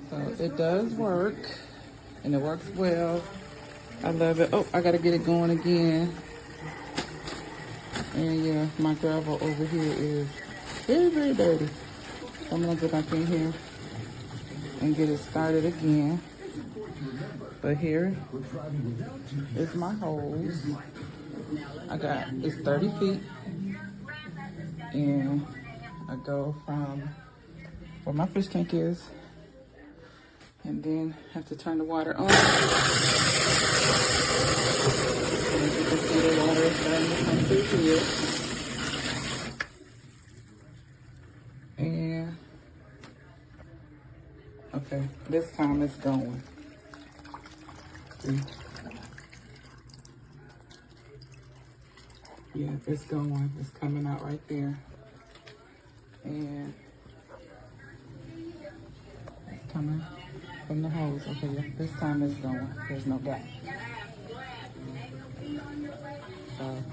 So it does work, and it works well. I love it. Oh, I gotta get it going again. And yeah, my gravel over here is very, very dirty. So I'm gonna go back in here and get it started again. But here is my hose. It's 30 feet. And I go from where my fish tank is, and then have to turn the water on. And you can see the water is starting to come through here. And okay, this time it's going. See? Yeah, it's going. It's coming out right there. And it's coming from the hose. Okay, yeah, this time it's going. There's no gap. So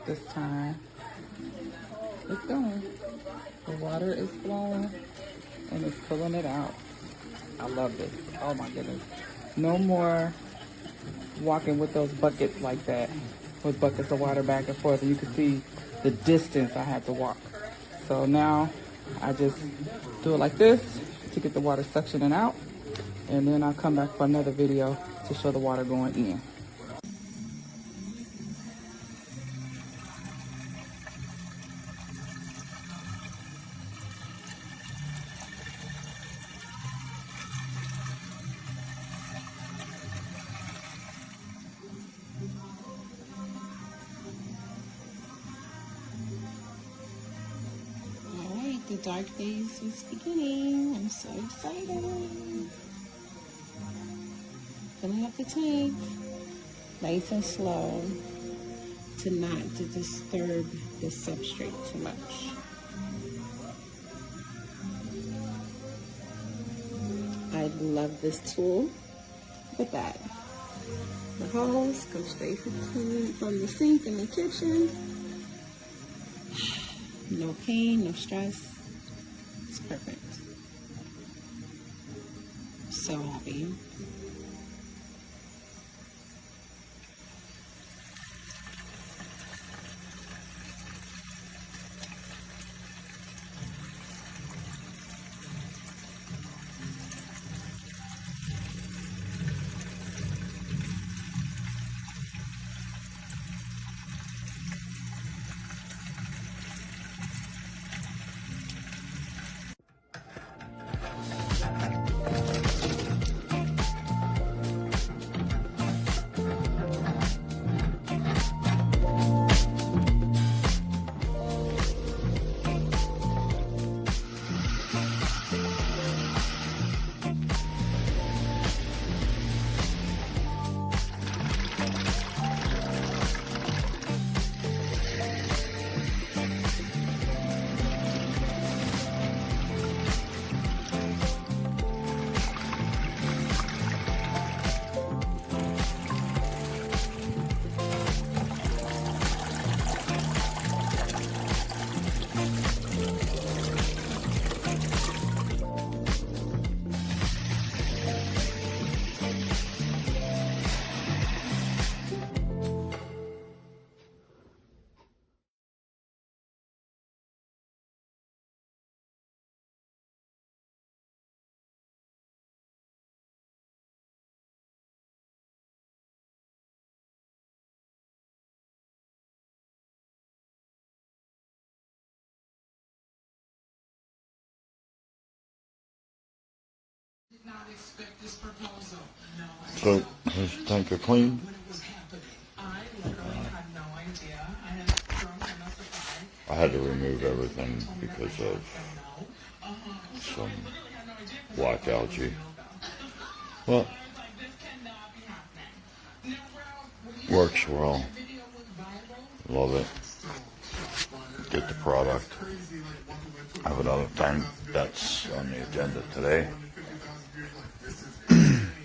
this time it's going. The water is flowing and it's pulling it out. I love this. Oh my goodness. No more walking with those buckets like that, with buckets of water back and forth, and you can see the distance I had to walk. So now I just do it like this to get the water suctioning out, and then I'll come back for another video to show the water going in. The dark days is beginning. I'm so excited. Filling up the tank, nice and slow, to not to disturb the substrate too much. I love this tool. Look at that. The hose goes straight from the sink in the kitchen. No pain, no stress. It's perfect. So happy. So his tank are clean. I had to remove everything because of some black algae. Well, works well. Love it. Get the product. I have another thing that's on the agenda today.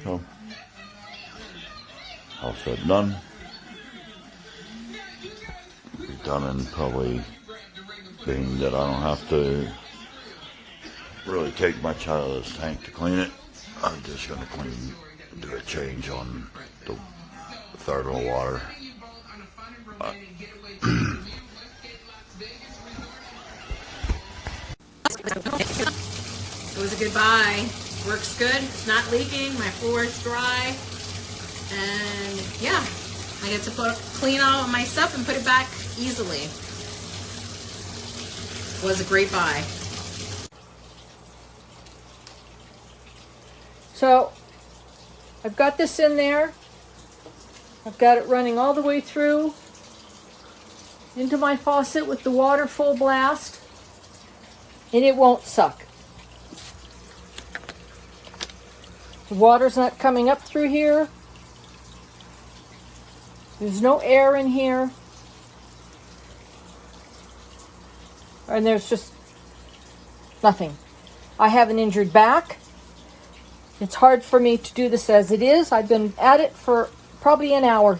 So, all said done. Be done in probably, being that I don't have to really take much out of this tank to clean it. I'm just going to do a change on the thermal water. It was a good buy. Works good. It's not leaking. My floor is dry. And yeah, I get to clean all my stuff and put it back easily. Was a great buy. So I've got this in there. I've got it running all the way through into my faucet with the water full blast, and it won't suck. The water's not coming up through here. There's no air in here. And there's just nothing. I have an injured back. It's hard for me to do this as it is. I've been at it for probably an hour.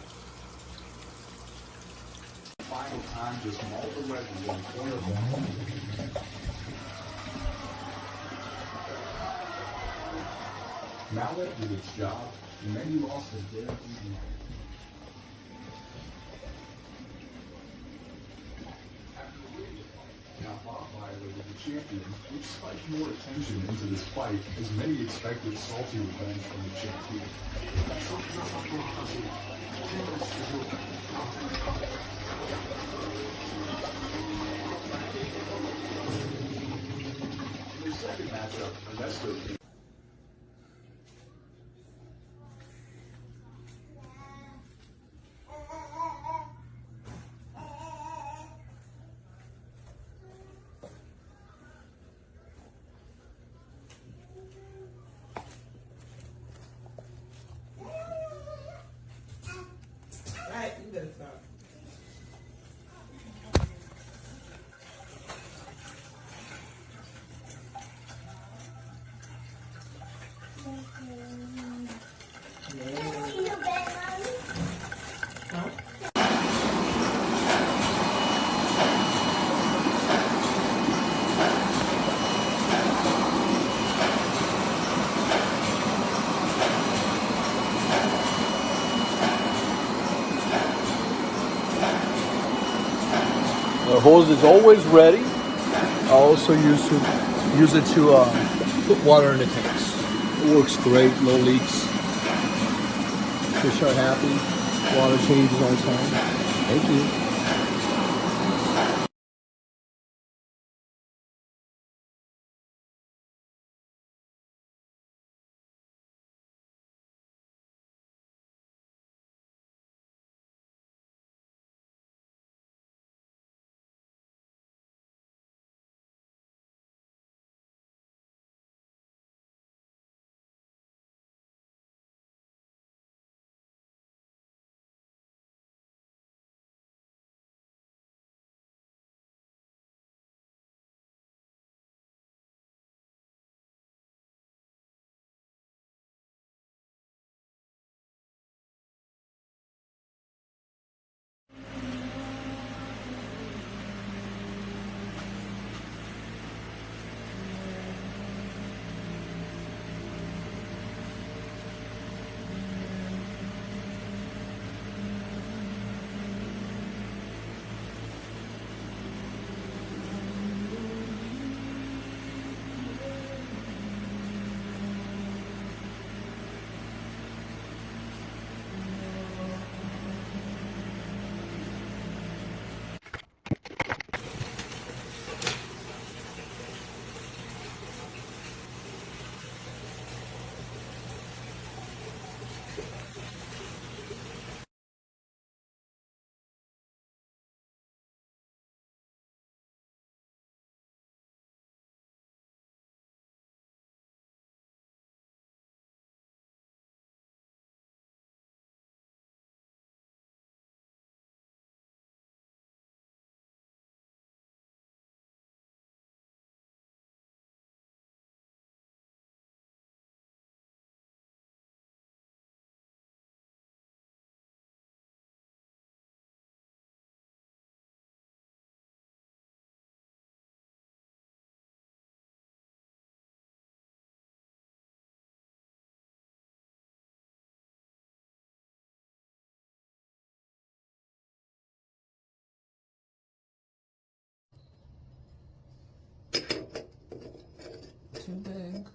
Mallet did its job, and then you lost a dead easy. Now Bob violated the champion, which spiked more attention into this fight, as many expected salty revenge from the champion. The second matchup, Ernesto. The hose is always ready. I also use it to put water in the tanks. It works great, no leaks. Fish are happy. Water changes on time. Thank you. too big.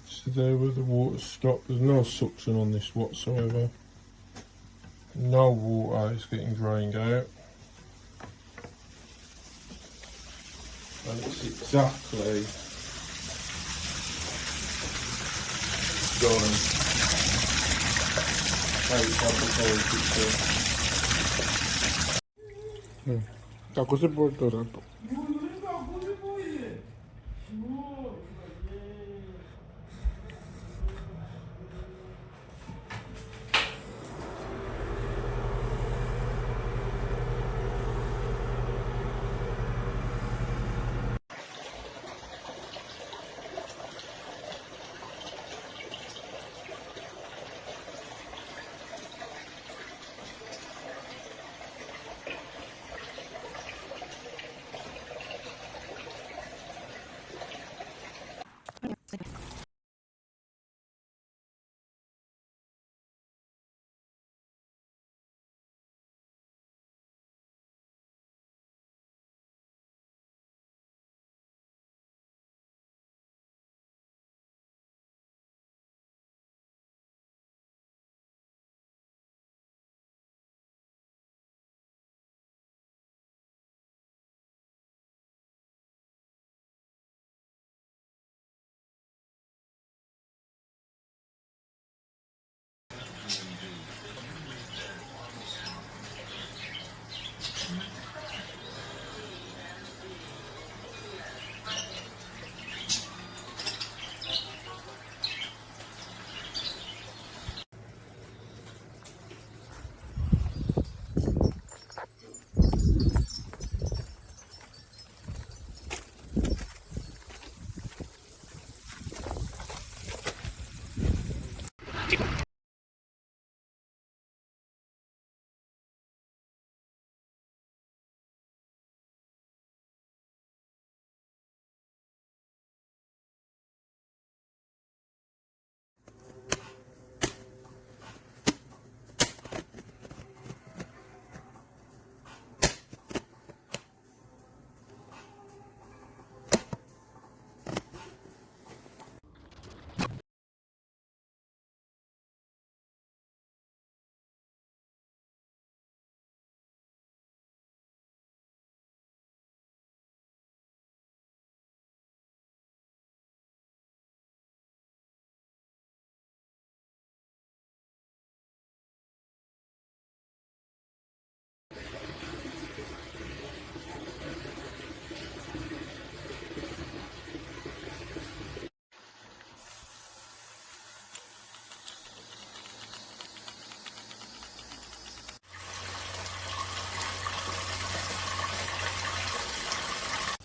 So there where the water stopped, there's no suction on this whatsoever. No water is getting drained out. And it's exactly going how it's advertised it to. Taco se por todo rato.